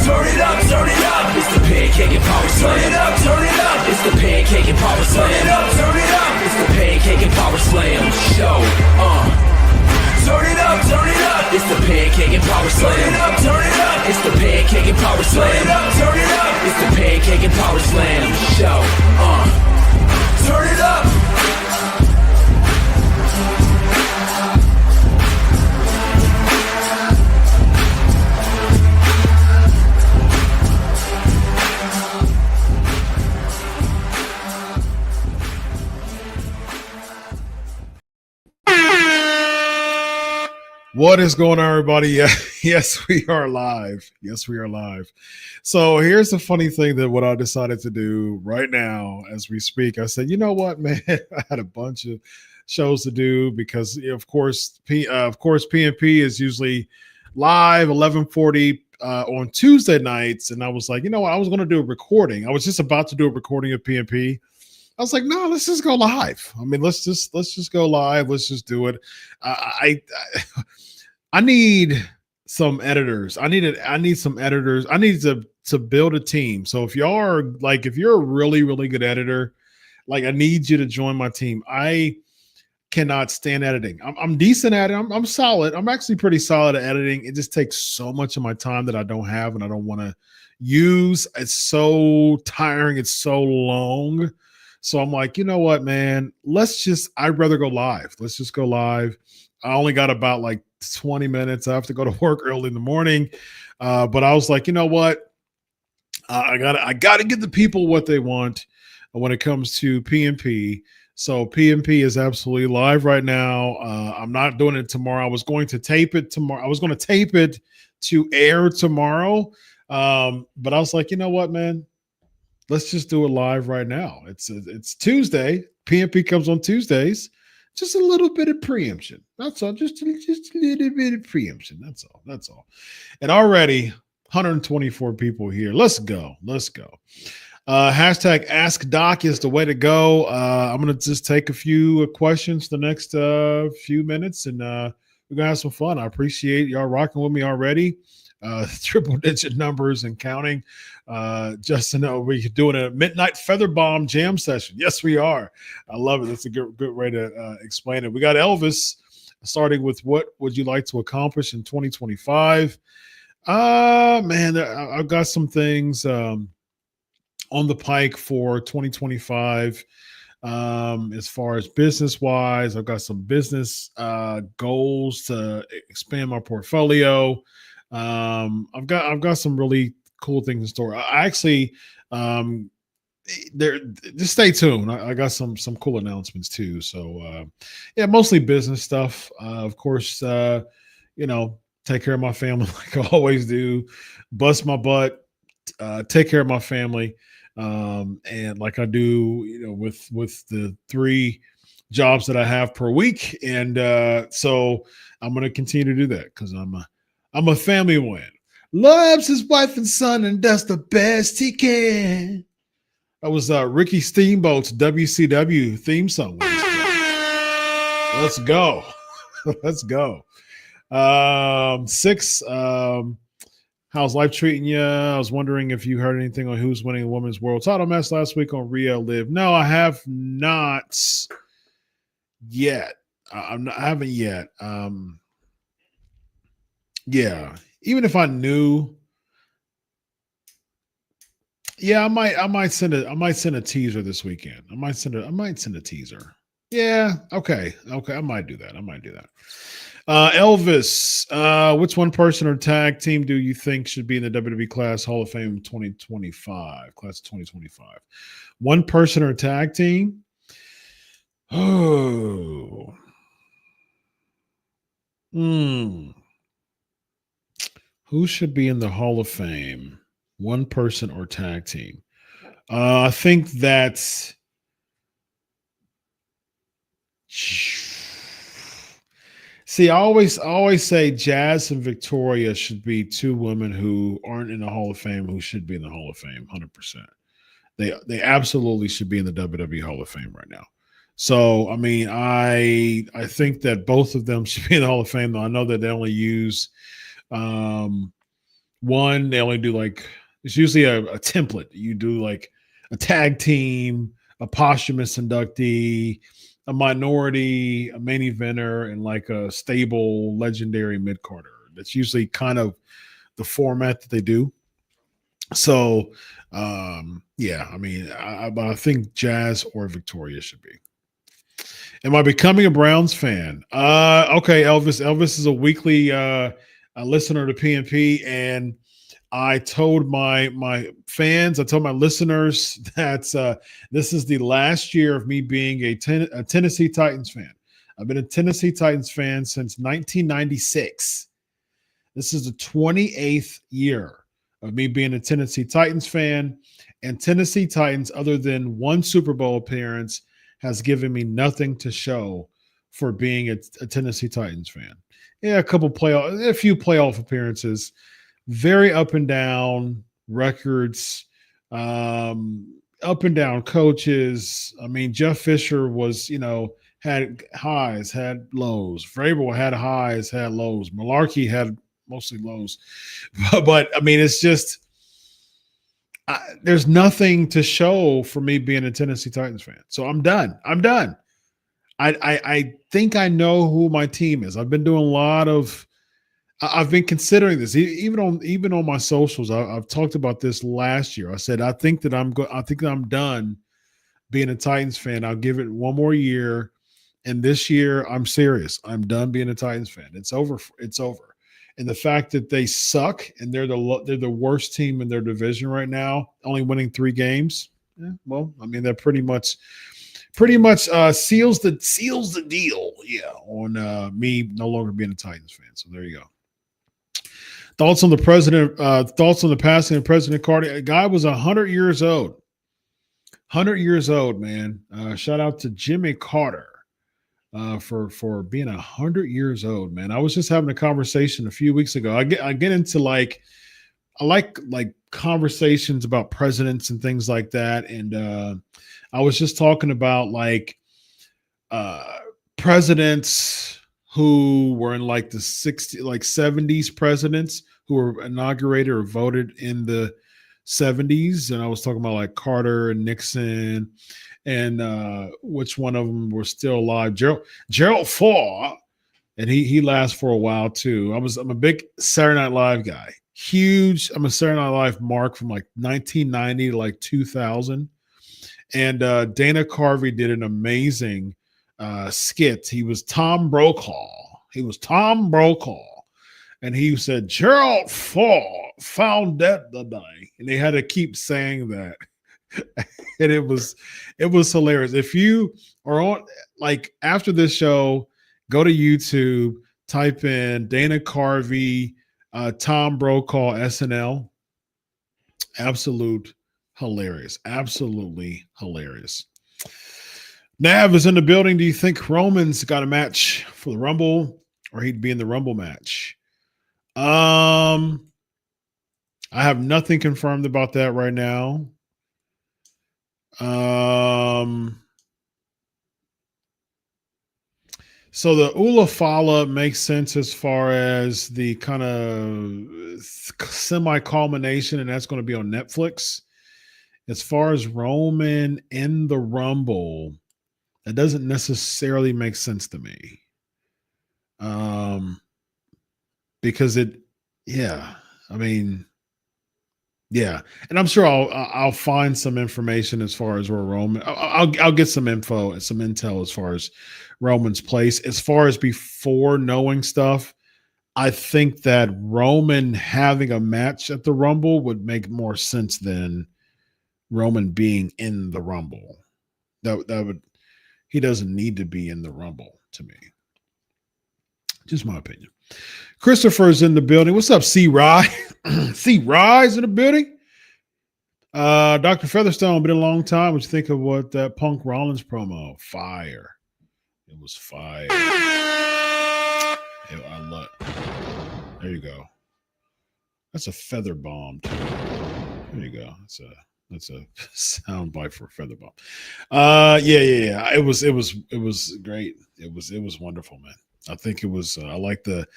Turn it up, turn it up. It's the Pancake and Power Slam. Turn it up, turn it up. It's the Pancake and Power Slam. Turn it up, turn it up. It's the Pancake and Power Slam show. Turn it up, turn it up. It's the Pancake and Power Slam. Turn it up, turn it up. It's the Pancake and Power Slam. Turn it up, turn it up. It's the Pancake and Power Slam show. Turn it up. What is going on, everybody? Yes, we are live. Yes, we are live. So here's the funny thing that what I decided to do right now as we speak. I said, you know what, man? I had a bunch of shows to do because, of course, PNP is usually live 11:40 on Tuesday nights, and I was like, you know what? I was going to do a recording. I was just about to do a recording of PNP. I was like, no, let's just go live. I mean, let's just go live. Let's just do it. I need some editors. I need some editors. I need to build a team. So if y'all are like, if you're a really, really good editor, like I need you to join my team. I cannot stand editing. I'm decent at it. I'm solid. I'm actually pretty solid at editing. It just takes so much of my time that I don't have and I don't want to use. It's so tiring. It's so long. So I'm like, you know what, man, I'd rather go live. Let's just go live. I only got about like 20 minutes. I have to go to work early in the morning. But I was like, you know what? I gotta give the people what they want when it comes to PNP. So PNP is absolutely live right now. I'm not doing it tomorrow. I was going to tape it tomorrow. I was going to tape it to air tomorrow. But I was like, you know what, man? Let's just do it live right now. It's Tuesday. PNP comes on Tuesdays. Just a little bit of preemption. That's all. Just a little bit of preemption. That's all. That's all. And already 124 people here. Let's go. Let's go. Hashtag Ask Doc is the way to go. I'm going to just take a few questions the next few minutes, and we're going to have some fun. I appreciate y'all rocking with me already. Triple digit numbers and counting. Just to know we're doing a midnight feather bomb jam session. Yes, we are. I love it. That's a good way to explain it. We got Elvis starting with what would you like to accomplish in 2025? Man, I've got some things on the pike for 2025. As far as business wise, I've got some business goals to expand my portfolio. I've got some really cool things in store. I actually there just stay tuned. I got some cool announcements too. So yeah, mostly business stuff. Of course, take care of my family like I always do. Bust my butt, take care of my family. And like I do, with the 3 jobs that I have per week. And so I'm going to continue to do that because I'm a family man. Loves his wife and son, and does the best he can. That was Ricky Steamboat's WCW theme song. Let's go. Let's go. 6. How's life treating you? I was wondering if you heard anything on who's winning the women's world title match last week on Rhea Live. No, I have not yet. I haven't yet. Yeah. Even if I knew, yeah, I might send a teaser this weekend. I might send a teaser. Yeah, okay. I might do that. Elvis, which one person or tag team do you think should be in the WWE Class Hall of Fame 2025? Class 2025. One person or tag team? Oh. Who should be in the Hall of Fame? One person or tag team? I think that's see, I always say Jazz and Victoria should be 2 women who aren't in the Hall of Fame who should be in the Hall of Fame 100%. They absolutely should be in the WWE Hall of Fame right now. So, I mean, I think that both of them should be in the Hall of Fame, though I know that they only use one One, they only do like, it's usually a template. You do like a tag team, a posthumous inductee, a minority, a main eventer, and like a stable legendary mid-carder. That's usually kind of the format that they do. So, yeah, I mean, I think Jazz or Victoria should be. Am I becoming a Browns fan? Okay, Elvis. Elvis is a weekly a listener to PNP, and I told my fans, I told my listeners that this is the last year of me being a Tennessee Titans fan. I've been a Tennessee Titans fan since 1996. This is the 28th year of me being a Tennessee Titans fan, and Tennessee Titans, other than one Super Bowl appearance, has given me nothing to show for being a Tennessee Titans fan. Yeah, a few playoff appearances, very up and down records, up and down coaches. I mean, Jeff Fisher was, had highs, had lows. Vrabel had highs, had lows. Malarkey had mostly lows. But I mean, it's just, there's nothing to show for me being a Tennessee Titans fan. So I'm done. I think I know who my team is. I've been doing I've been considering this even on my socials. I've talked about this last year. I said, I think that I'm done being a Titans fan. I'll give it one more year. And this year I'm serious. I'm done being a Titans fan. It's over. It's over. And the fact that they suck and they're the worst team in their division right now, only winning 3 games. Yeah, well, I mean, that pretty much seals the deal. Yeah, on me no longer being a Titans fan. So there you go. Thoughts on the president? Thoughts on the passing of President Carter? A guy was 100 years old. 100 years old, man. Shout out to Jimmy Carter. For being 100 years old, man. I was just having a conversation a few weeks ago. I get into I like conversations about presidents and things like that. And I was just talking about presidents who were in like the 70s presidents who were inaugurated or voted in the 70s. And I was talking about like Carter and Nixon, and which one of them were still alive. Gerald Ford, and he lasts for a while too. I'm a big Saturday Night Live guy. Huge. I'm a Saturday Night Live mark from like 1990 to like 2000. And Dana Carvey did an amazing skit. He was Tom Brokaw. And he said, Gerald Ford found dead today. And they had to keep saying that. And it was hilarious. If you are on, after this show, go to YouTube, type in Dana Carvey, Tom Brokaw, SNL. Absolutely hilarious. Nav is in the building. Do you think Roman's got a match for the Rumble, or he'd be in the Rumble match? I have nothing confirmed about that right now. So the Ula Fala makes sense as far as the kind of semi-culmination, and that's going to be on Netflix. As far as Roman in the Rumble, that doesn't necessarily make sense to me. Because and I'm sure I'll find some information as far as where Roman. I'll get some info and some intel as far as Roman's place. As far as before knowing stuff, I think that Roman having a match at the Rumble would make more sense than Roman being in the Rumble. He doesn't need to be in the Rumble to me. Just my opinion. Christopher's in the building. What's up, C. Rye? C. Rye's in the building. Dr. Featherstone, been a long time. What you think of what that Punk Rollins promo? Fire. It was fire. I love. There you go. That's a feather bomb. There you go. That's a sound bite for a feather bomb. Yeah. It was great. It was wonderful, man. I think it was. I like the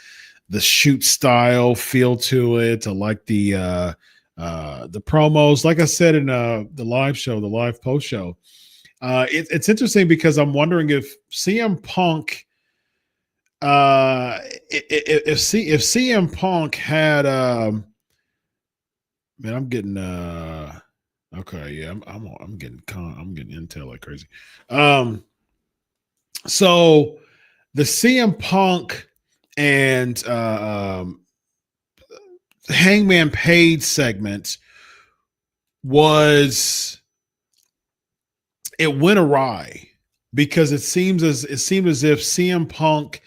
shoot style feel to it. I like the promos. Like I said in the live show, the live post show. It's interesting because I'm wondering if CM Punk, if CM Punk had, man, I'm getting okay, yeah, I'm getting intel like crazy. So the CM Punk and Hangman Page segment went awry because it seemed as if CM Punk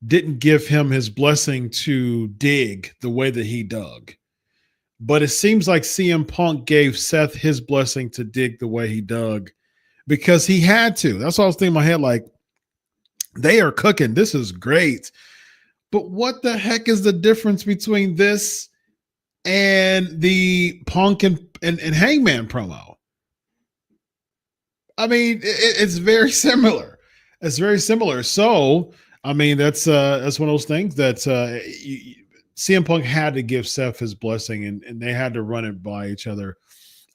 didn't give him his blessing to dig the way that he dug. But it seems like CM Punk gave Seth his blessing to dig the way he dug because he had to. That's what I was thinking in my head, like, they are cooking. This is great. But what the heck is the difference between this and the Punk and Hangman promo? I mean, it's very similar. It's very similar. So, I mean, that's one of those things that CM Punk had to give Seth his blessing, and they had to run it by each other.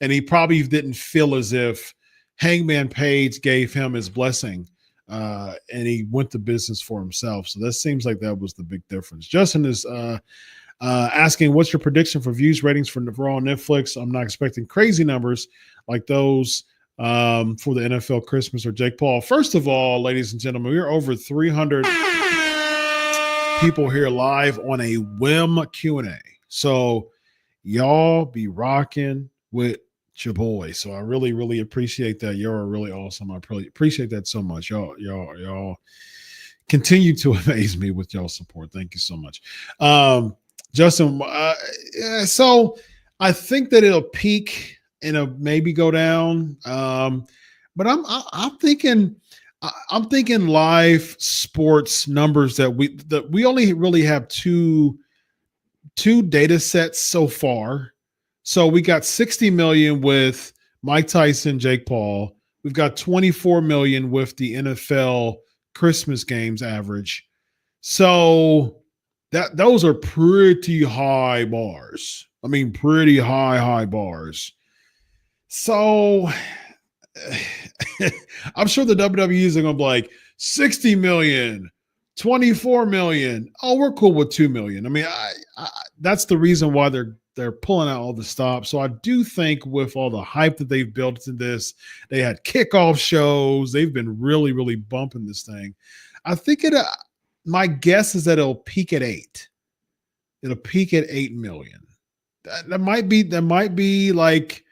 And he probably didn't feel as if Hangman Page gave him his blessing, and he went to business for himself. So that seems like that was the big difference. Justin is asking, what's your prediction for views ratings for Raw on Netflix? I'm not expecting crazy numbers like those for the NFL Christmas or Jake Paul. First of all, ladies and gentlemen, we're over 300 people here live on a whim Q&A. So y'all be rocking with your boy. So I really, really appreciate that. Y'all are really awesome. I really appreciate that so much. Y'all continue to amaze me with y'all support. Thank you so much. Justin, so I think that it'll peak and it'll maybe go down. But I'm thinking live sports numbers that we only really have two data sets so far. So we got 60 million with Mike Tyson, Jake Paul. We've got 24 million with the NFL Christmas games average. So those are pretty high bars. I mean, pretty high bars. So I'm sure the WWEs are going to be like 60 million, 24 million. Oh, we're cool with 2 million. I mean, I that's the reason why they're pulling out all the stops. So I do think with all the hype that they've built into this, they had kickoff shows. They've been really, really bumping this thing. I think my guess is that it'll peak at 8. It'll peak at 8 million. That might be like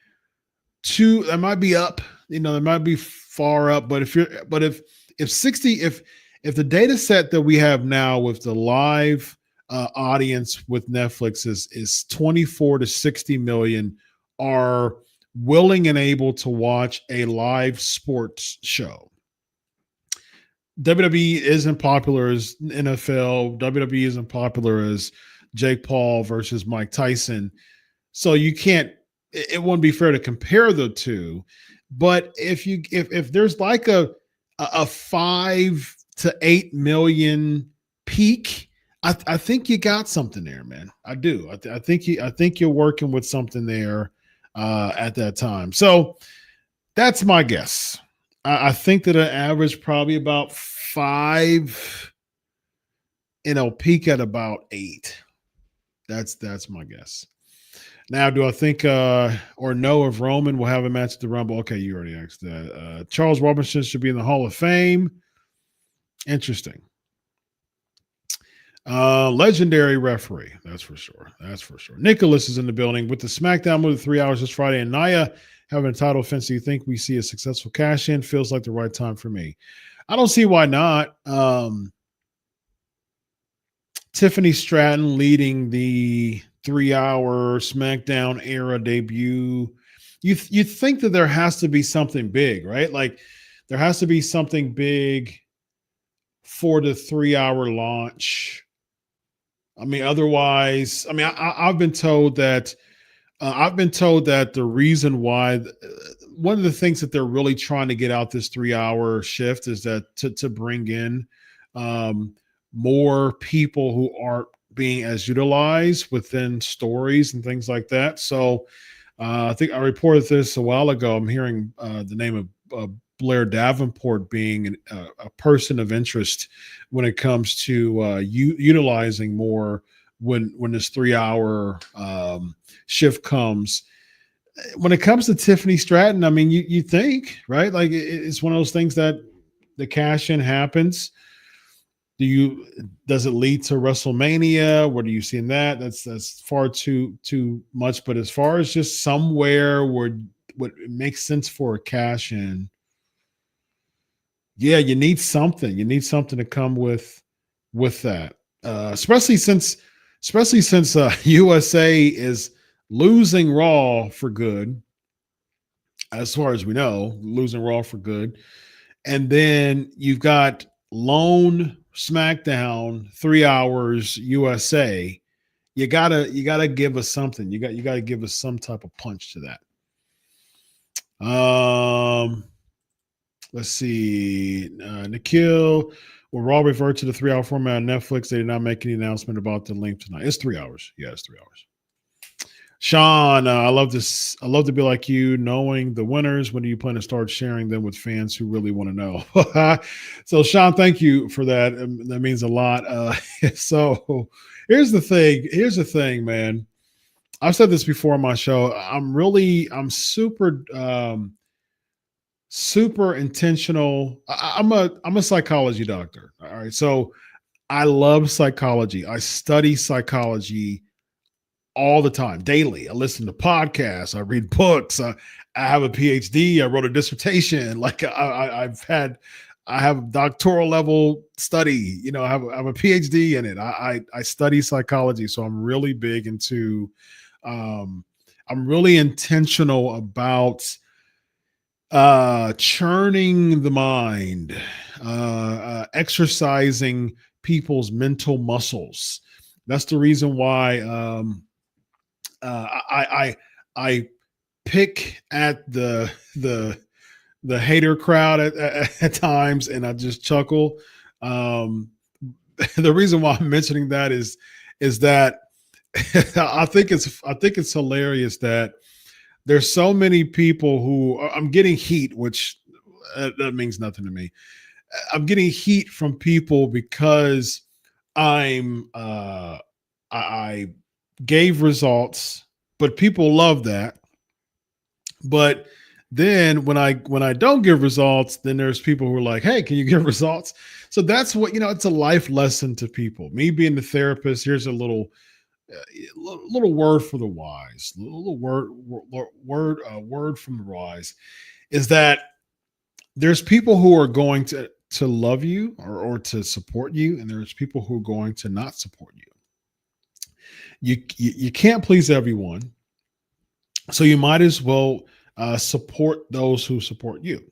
2. That might be up. You know, that might be far up. But if the data set that we have now with the live audience with Netflix is 24 to 60 million are willing and able to watch a live sports show. WWE isn't popular as NFL. WWE isn't popular as Jake Paul versus Mike Tyson. So you can't, it wouldn't be fair to compare the two. But if there's like a 5 to 8 million peak, I think you got something there, man. I do. I think you're working with something there at that time. So that's my guess. I think that an average probably about 5, and it'll peak at about 8. That's my guess. Now, do I think or know if Roman will have a match at the Rumble? Okay, you already asked that. Charles Robinson should be in the Hall of Fame. Interesting. Legendary referee. That's for sure. Nicholas is in the building with the SmackDown move 3 hours this Friday, and Nia having a title offense. Do you think we see a successful cash in? Feels like the right time for me. I don't see why not. Tiffany Stratton leading the 3-hour SmackDown era debut. You think that there has to be something big, right? Like there has to be something big for the 3-hour launch. I mean, otherwise, I mean, I've been told that the reason why one of the things that they're really trying to get out this 3-hour shift is that to bring in more people who aren't being as utilized within stories and things like that. So I think I reported this a while ago. I'm hearing the name of Blair Davenport being a person of interest when it comes to utilizing more when this 3-hour shift comes. When it comes to Tiffany Stratton, I mean, you think, right? Like it's one of those things that the cash in happens. Does it lead to WrestleMania? What are you seeing that? That's far too much. But as far as just somewhere where what makes sense for a cash in, yeah, you need something. You need something to come with that. Especially since USA is losing Raw for good, as far as we know, losing Raw for good. And then you've got lone SmackDown 3 hours USA. You gotta give us something. You gotta give us some type of punch to that. Let's see. Nikhil, will Raw revert to the 3-hour format on Netflix? They did not make any announcement about the length tonight. It's 3 hours. Yeah, it's 3 hours. Sean, I love this. I love to be like you, knowing the winners. When do you plan to start sharing them with fans who really want to know? So, Sean, thank you for that. That means a lot. So, here's the thing. Here's the thing, man. I've said this before on my show. I'm super intentional. I'm a psychology doctor. All right. So I love psychology. I study psychology all the time, daily. I listen to podcasts. I read books. I have a PhD. I wrote a dissertation. Like I have a doctoral level study. You know, I have a PhD in it. I study psychology. So I'm really big into, I'm really intentional about churning the mind, exercising people's mental muscles. That's the reason why I pick at the hater crowd at times, and I just chuckle. The reason why I'm mentioning that is that I think it's hilarious that there's so many people who I'm getting heat, which that means nothing to me. I'm getting heat from people because I gave results, but people love that. But then when I don't give results, then there's people who are like, "Hey, can you give results?" So that's what, it's a life lesson to people. Me being the therapist, here's a little word for the wise, little word from the wise, is that there's people who are going to love you or to support you, and there's people who are going to not support you. You can't please everyone, so you might as well support those who support you.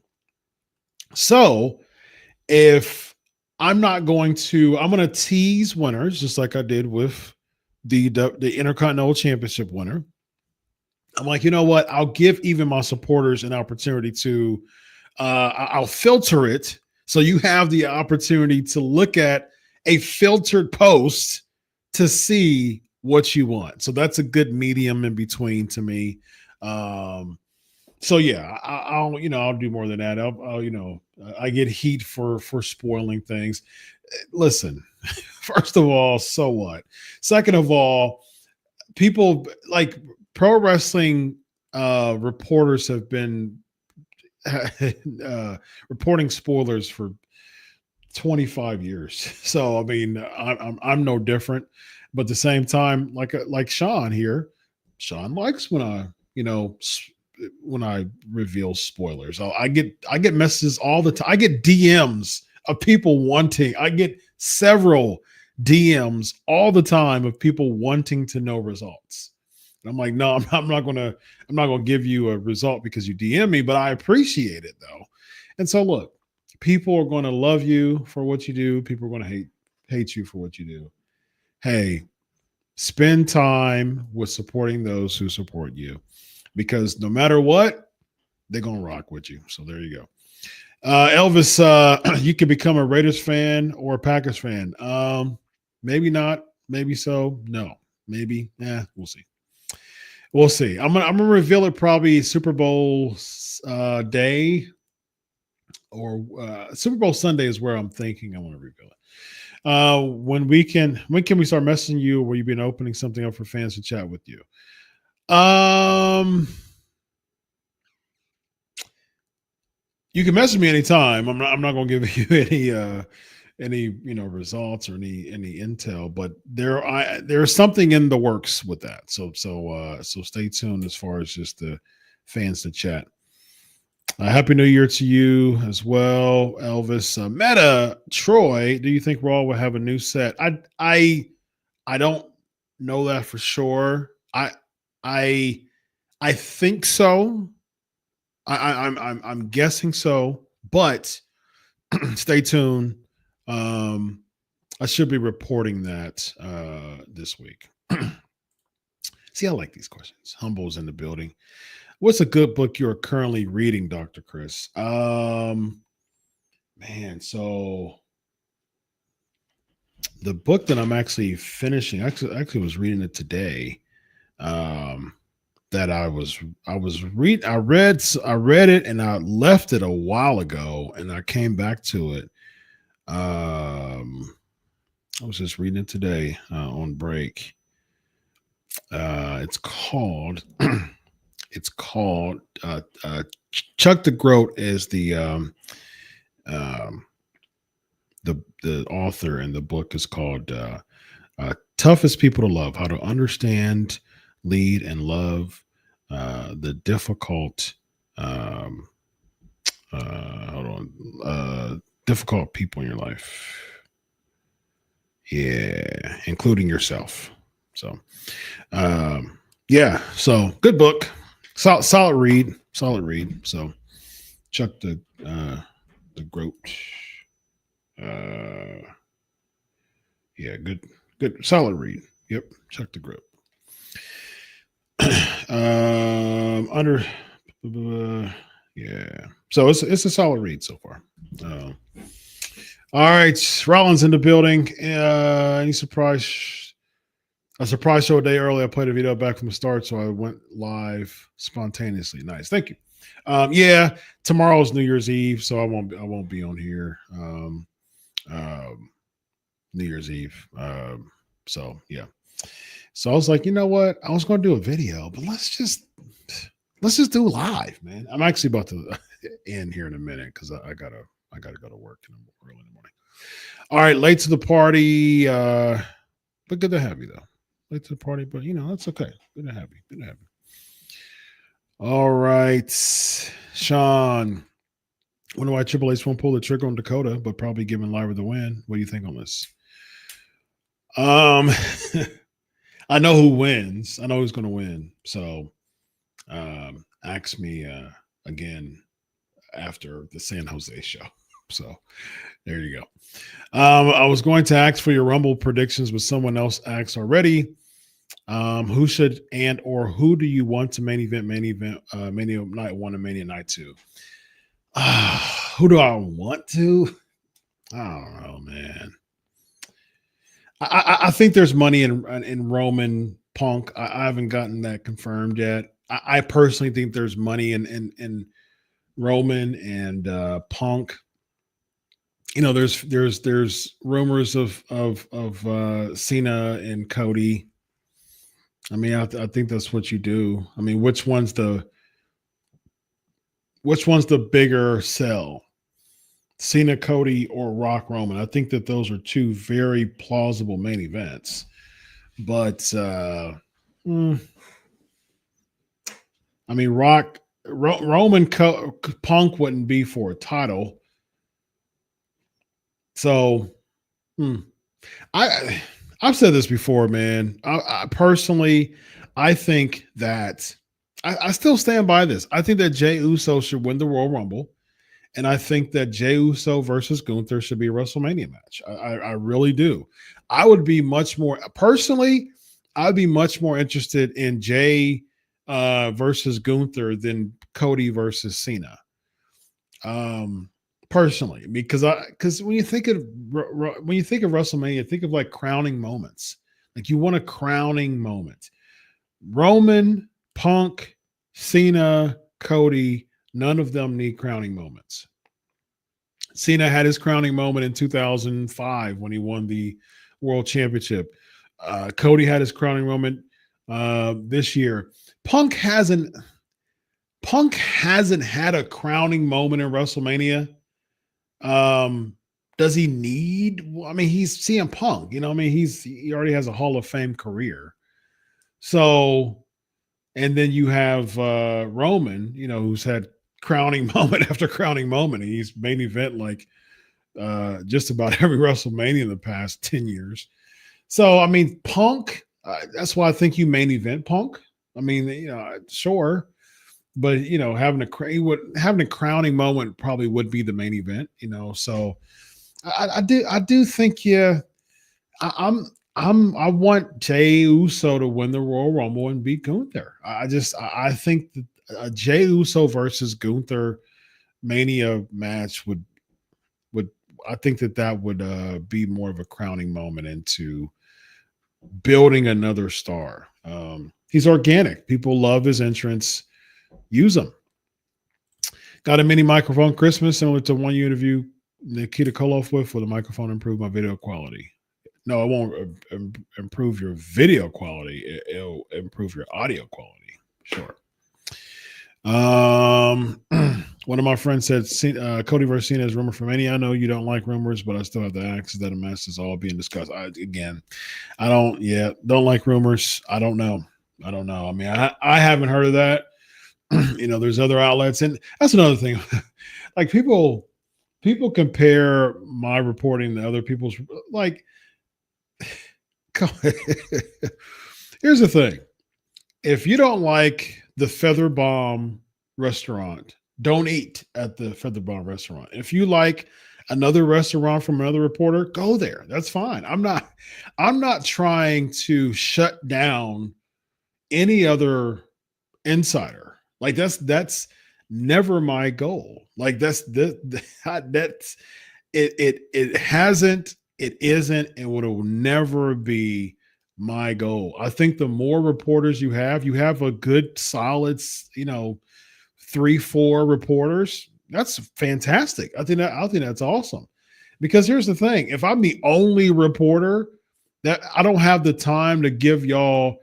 So if I'm going to tease winners, just like I did with the Intercontinental Championship winner. I'm like, you know what? I'll give even my supporters an opportunity to, I'll filter it. So you have the opportunity to look at a filtered post to see what you want. So that's a good medium in between to me. So yeah, I'll do more than that. I get heat for spoiling things. Listen, first of all, so what? Second of all, people like pro wrestling reporters have been reporting spoilers for 25 years. So I mean, I'm no different. But at the same time, like Sean here, Sean likes when I reveal spoilers. I get messages all the time. I get DMs of people wanting. I get several DMs all the time of people wanting to know results. And I'm like, no, I'm not gonna give you a result because you DM me, but I appreciate it though. And so look, people are going to love you for what you do. People are going to hate you for what you do. Hey, spend time with supporting those who support you, because no matter what, they're going to rock with you. So there you go. Elvis, you can become a Raiders fan or a Packers fan. Maybe not. Maybe so. No. Maybe. We'll see. We'll see. I'm gonna reveal it probably Super Bowl day or Super Bowl Sunday is where I'm thinking I want to reveal it. When can we start messaging you? Where you've been opening something up for fans to chat with you? You can message me anytime. I'm not going to give you any results or any intel, but there's something in the works with that. So stay tuned as far as just the fans to chat. Happy New Year to you as well, Elvis. Meta Troy, do you think Raw will have a new set? I don't know that for sure. I think so. I'm guessing so, but stay tuned. I should be reporting that this week. See, I like these questions. Humble's in the building. What's a good book you're currently reading, Dr. Chris? Man, so the book that I'm actually finishing, actually was reading it today. That I read it and I left it a while ago and I came back to it. I was just reading it today on break. It's called Chuck the Groat is the author, and the book is called Toughest People to Love: How to Understand, Lead, and Love the difficult difficult people in your life. Yeah, including yourself. So so good book. Solid read. So Chuck the Groat. Good solid read. Yep, Chuck the Groat. So it's a solid read so far. All right, Rollins in the building. A surprise show a day early. I played a video back from the start, so I went live spontaneously. Nice, thank you. Tomorrow's New Year's Eve, so I won't be on here. New Year's Eve. So I was like, you know what? I was going to do a video, but let's just do live, man. I'm actually about to end here in a minute because I gotta go to work early in the morning. All right, late to the party, but good to have you though. Late to the party, but that's okay. Good to have you. All right, Sean. Wonder why Triple H won't pull the trigger on Dakota, but probably giving Lyra the win. What do you think on this? I know who wins. I know who's going to win. So, ask me again after the San Jose show. So, there you go. I was going to ask for your Rumble predictions, but someone else asked already. Who should or who do you want to main event Mania Night 1 and Mania Night 2? Who do I want to? I don't know, man. I think there's money in Roman Punk. I haven't gotten that confirmed yet. I personally think there's money in Roman and Punk. There's rumors of Cena and Cody. I mean, I think that's what you do. I mean, which one's the bigger sell? Cena, Cody, or Rock, Roman? I think that those are two very plausible main events. But I mean, Roman, Punk wouldn't be for a title. So I've said this before, man. I personally, I think that I still stand by this. I think that Jey Uso should win the Royal Rumble. And I think that Jey Uso versus Gunther should be a WrestleMania match. I really do. I would be much more personally. I'd be much more interested in Jey versus Gunther than Cody versus Cena. personally, because when you think of WrestleMania, think of like crowning moments. Like you want a crowning moment. Roman, Punk, Cena, Cody, none of them need crowning moments. Cena had his crowning moment in 2005 when he won the World Championship. Cody had his crowning moment this year. Punk hasn't had a crowning moment in WrestleMania. Does he need? I mean, he's CM Punk. You know, I mean, he already has a Hall of Fame career. So, and then you have Roman, you know, who's had crowning moment after crowning moment. He's main event like just about every WrestleMania in the past 10 years. So, I mean, Punk, that's why I think you main event Punk. I mean, you know, sure. But, you know, having a crowning moment probably would be the main event, you know. So I do think, yeah, I want Jey Uso to win the Royal Rumble and beat Gunther. I think that a Jey Uso versus Gunther Mania match would I think that would be more of a crowning moment into building another star. He's organic. People love his entrance. Use them. Got a mini microphone Christmas similar to one you interview Nikita Koloff with. Will the microphone improve my video quality? No, it won't improve your video quality. It'll improve your audio quality. Sure. One of my friends said Cody versus Cena is rumor from any. I know you don't like rumors, but I still have to ask, is that a mess is all being discussed? I don't like rumors. I don't know. I mean, I haven't heard of that. You know, there's other outlets, and that's another thing. Like people compare my reporting to other people's. Like, here's the thing: if you don't like the Feather Bomb restaurant, don't eat at the Feather Bomb restaurant. If you like another restaurant from another reporter, go there. That's fine. I'm not trying to shut down any other insider. Like that's never my goal. Like that's it hasn't, it isn't, and will never be my goal. I think the more reporters you have a good solid, you know, 3-4 reporters. That's fantastic. I think that's awesome. Because here's the thing: if I'm the only reporter, that I don't have the time to give y'all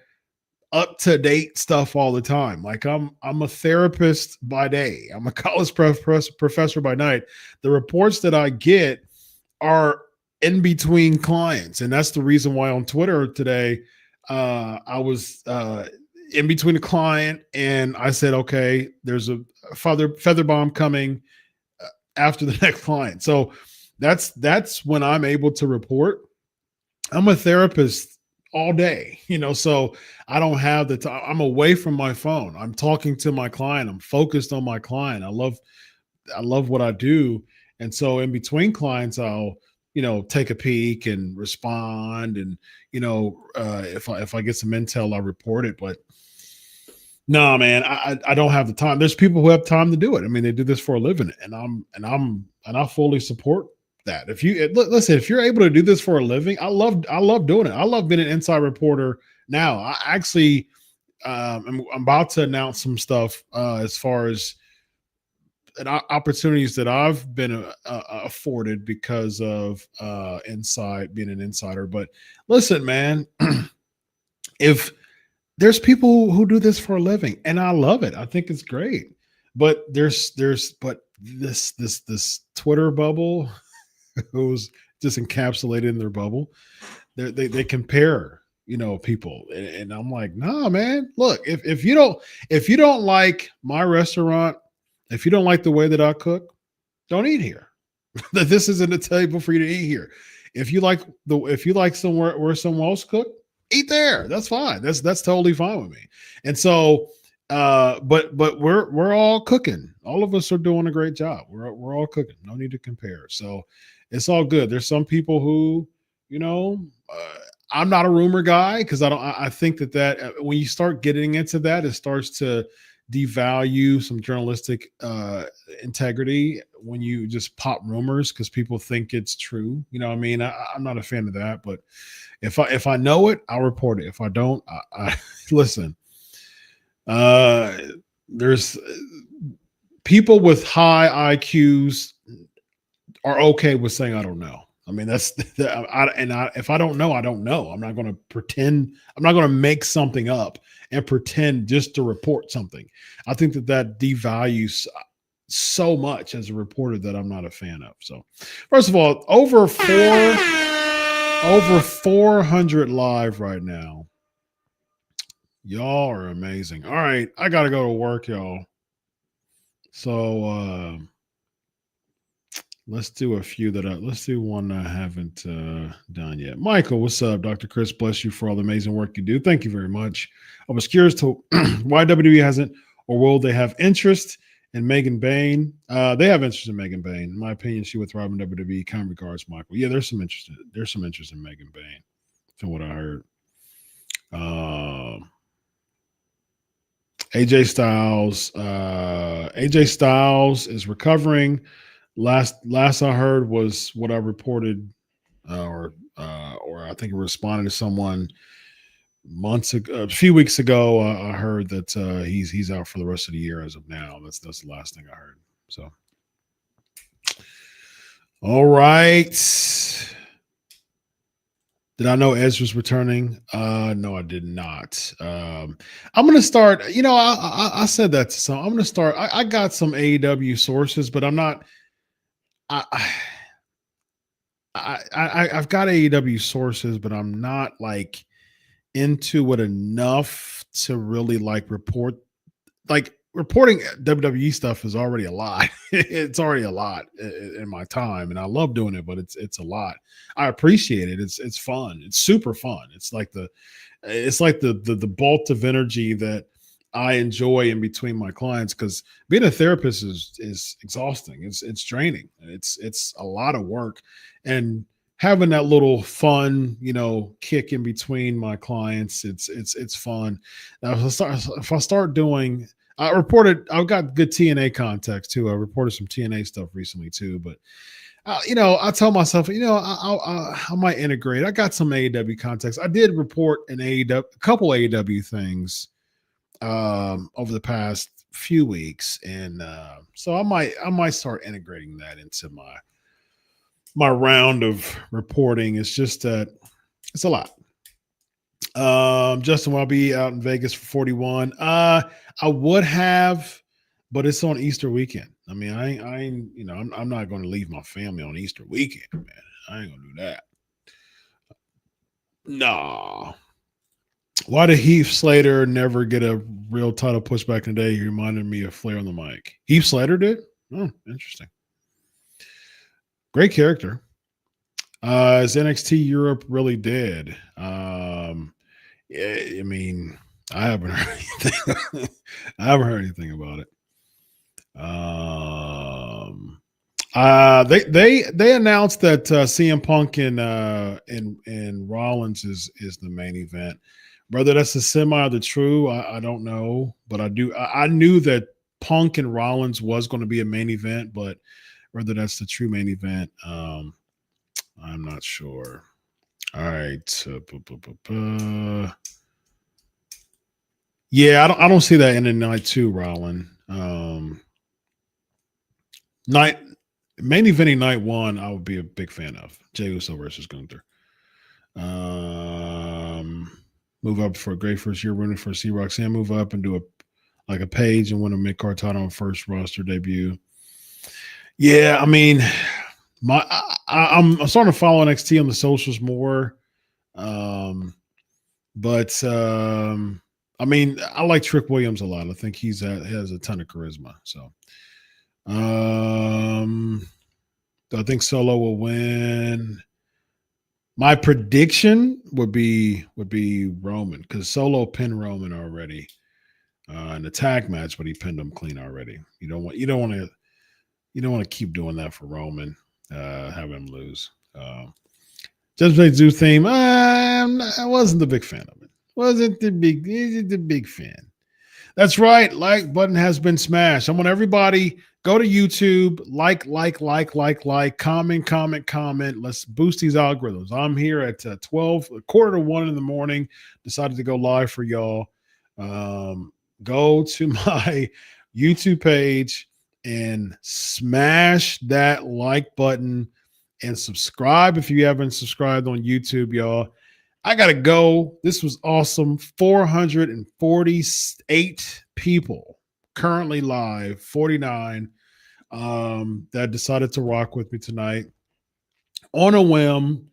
up-to-date stuff all the time. Like I'm a therapist by day. I'm a college professor by night. The reports that I get are in between clients. And that's the reason why on Twitter today, I was in between a client and I said, okay, there's a feather bomb coming after the next client. So that's when I'm able to report. I'm a therapist all day, you know, so I don't have the time. I'm away from my phone. I'm talking to my client. I'm focused on my client. I love what I do. And so in between clients, I'll, you know, take a peek and respond. And, you know, if I get some intel, I'll report it. But no, man, I don't have the time. There's people who have time to do it. I mean, they do this for a living, and I fully support that. If you're able to do this for a living, I love doing it. I love being an inside reporter now. I actually, I'm about to announce some stuff as far as opportunities that I've been afforded because of being an insider. But listen, man, if there's people who do this for a living, and I love it. I think it's great. But there's this Twitter bubble who's just encapsulated in their bubble. They compare, you know, people, and I'm like, nah, man. Look, if you don't like my restaurant, if you don't like the way that I cook, don't eat here. That this isn't a table for you to eat here. If you like somewhere where someone else cook, eat there. That's fine. That's totally fine with me. And so, but we're all cooking. All of us are doing a great job. We're all cooking. No need to compare. So it's all good. There's some people who, you know, I'm not a rumor guy because I think that when you start getting into that, it starts to devalue some journalistic integrity when you just pop rumors because people think it's true. You know what I mean? I'm not a fan of that, but if I know it, I'll report it. If I don't, I listen. There's people with high IQs are okay with saying I don't know. I mean, if I don't know, I don't know. I'm not going to pretend. I'm not going to make something up and pretend just to report something. I think that devalues so much as a reporter that I'm not a fan of. So, first of all, over 400 live right now. Y'all are amazing. All right, I got to go to work, y'all. So, let's do a few let's do one I haven't done yet. Michael, what's up? Dr. Chris, bless you for all the amazing work you do. Thank you very much. I was curious to why WWE hasn't, or will they have interest in Megan Bain? They have interest in Megan Bain. In my opinion, she would thrive in WWE. Kind regards, Michael. Yeah, there's some interest in Megan Bain, from what I heard. AJ Styles is recovering. Last I heard was what I reported, or I think I responded to someone months ago, a few weeks ago. I heard that he's out for the rest of the year as of now. That's the last thing I heard. So, all right. Did I know Ezra's returning? No, I did not. I'm gonna start. You know, I said that to some. I'm gonna start. I got some AEW sources, but I'm not. I've got AEW sources, but I'm not like into it enough to really like report. Like reporting WWE stuff is already a lot. It's already a lot in my time, and I love doing it, but it's a lot. I appreciate it. It's fun. It's super fun. It's like the bolt of energy that I enjoy in between my clients, because being a therapist is exhausting. It's draining. It's a lot of work, and having that little fun, kick in between my clients, it's fun. Now, if I start doing, I've got good TNA context too. I reported some TNA stuff recently too, but I tell myself, I might integrate. I got some AEW context. I did report a couple AEW things over the past few weeks, and so I might start integrating that into my round of reporting. It's just that it's a lot. Justin, will I be out in Vegas for 41? I would have, but it's on Easter weekend. I mean, I'm not going to leave my family on Easter weekend, man. I ain't gonna do that. Nah. Why did Heath Slater never get a real title push back in the day? He reminded me of Flair on the mic. Heath Slater did? Oh, interesting. Great character. Is NXT Europe really dead? Yeah, I mean, I haven't heard anything. I haven't heard anything about it. They announced that CM Punk and Rollins is the main event. Whether that's the semi or the true, I don't know, but I knew that Punk and Rollins was going to be a main event, but whether that's the true main event, I'm not sure. All right. Yeah, I don't see that in the night two, Rollin. Main eventing night one, I would be a big fan of. Jey Uso versus Gunther. Move up for a great first year running for C-Roxanne. Move up and do a Page and win a mid-card title on first roster debut. Yeah, I mean, I'm starting to follow NXT on the socials more. But I mean, I like Trick Williams a lot. I think he has a ton of charisma. So I think Solo will win. My prediction would be Roman, because Solo pinned Roman already in the tag match, but he pinned him clean already. You don't want to keep doing that for Roman, have him lose. Judgment Zoo theme. I wasn't the big fan of it. Wasn't the big fan. That's right. Like button has been smashed. I want everybody go to YouTube, like, comment. Let's boost these algorithms. I'm here at 12, a quarter to 1 in the morning. Decided to go live for y'all. Go to my YouTube page and smash that like button and subscribe if you haven't subscribed on YouTube, y'all. I got to go. This was awesome. 448 people currently live, 49 that decided to rock with me tonight on a whim.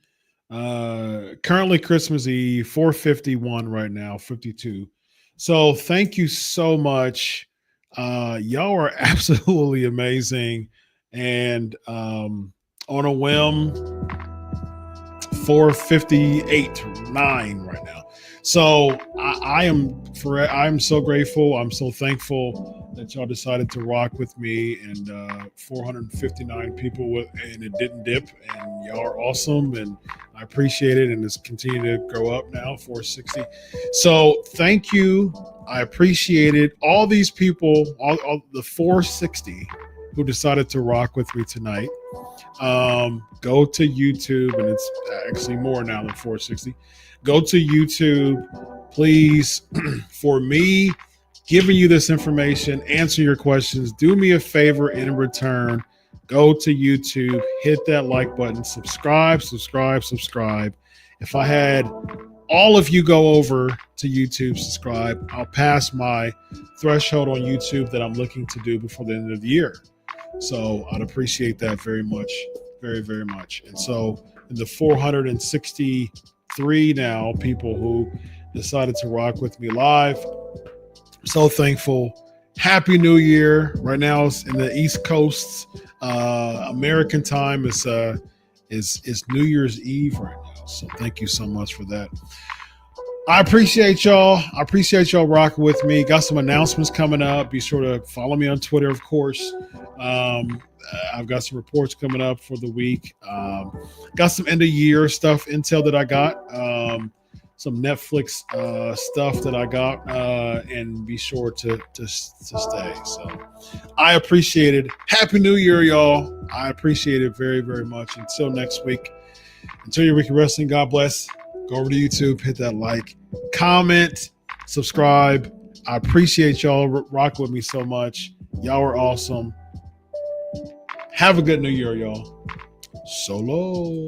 Currently Christmas Eve, 451 right now, 52. So thank you so much. Y'all are absolutely amazing. And on a whim, 458 9 right now. So I'm so grateful. I'm so thankful that y'all decided to rock with me, and 459 people and it didn't dip, and y'all are awesome, and I appreciate it, and it's continuing to grow up now, 460. So thank you. I appreciate it. All these people, all the 460 who decided to rock with me tonight. Go to YouTube, and it's actually more now than 460. Go to YouTube, please. For me giving you this information, answer your questions, do me a favor in return. Go to YouTube, hit that like button, subscribe. If I had all of you go over to YouTube, subscribe, I'll pass my threshold on YouTube that I'm looking to do before the end of the year. So I'd appreciate that very much, very, very much. And so in the 463 now people who decided to rock with me live, I'm so thankful. Happy New Year. Right now it's in the East Coast. American time is New Year's Eve right now. So thank you so much for that. I appreciate y'all. I appreciate y'all rocking with me. Got some announcements coming up. Be sure to follow me on Twitter, of course. I've got some reports coming up for the week. Got some end of year stuff, intel that I got. Some Netflix stuff that I got, and be sure to stay. So I appreciate it. Happy New Year, y'all. I appreciate it very, very much. Until next week, until your weekly wrestling, God bless. Go over to YouTube, hit that like, comment, subscribe. I appreciate y'all rocking with me so much. Y'all are awesome. Have a good New Year, y'all. Solo.